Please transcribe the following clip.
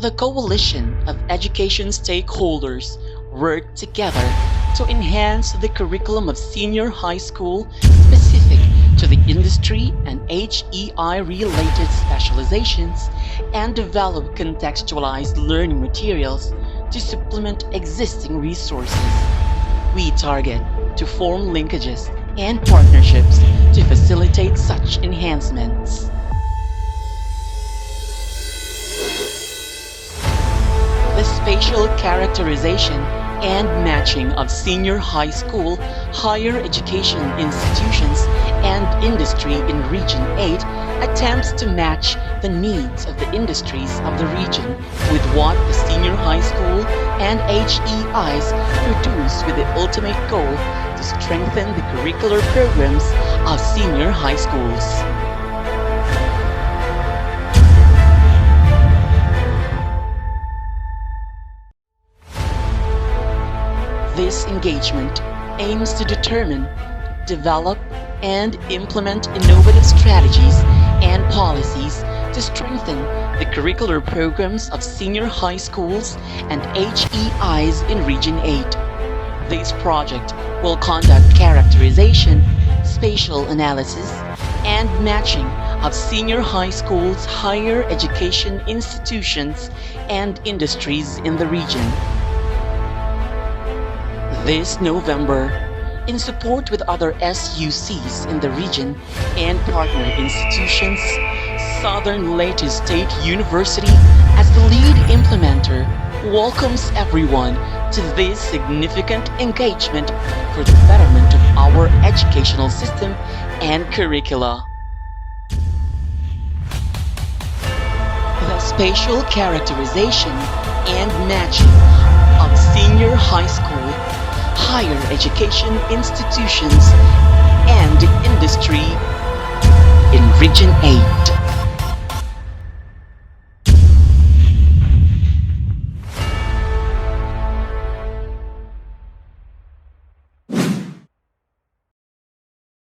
The coalition of education stakeholders work together to enhance the curriculum of senior high school specific to the industry and HEI-related specializations and develop contextualized learning materials to supplement existing resources. We target to form linkages and partnerships to facilitate such enhancements. The spatial characterization and matching of senior high school, higher education institutions, and industry in Region 8 attempts to match the needs of the industries of the region with what the senior high school and HEIs produce, with the ultimate goal to strengthen the curricular programs of senior high schools. This engagement aims to determine, develop, and implement innovative strategies and policies to strengthen the curricular programs of senior high schools and HEIs in Region 8. This project will conduct characterization, spatial analysis, and matching of senior high schools, higher education institutions, and industries in the region. This November, in support with other SUCs in the region and partner institutions, Southern Leyte State University, as the lead implementer, welcomes everyone to this significant engagement for the betterment of our educational system and curricula. The spatial characterization and matching of senior high school, higher education institutions, and industry in Region 8.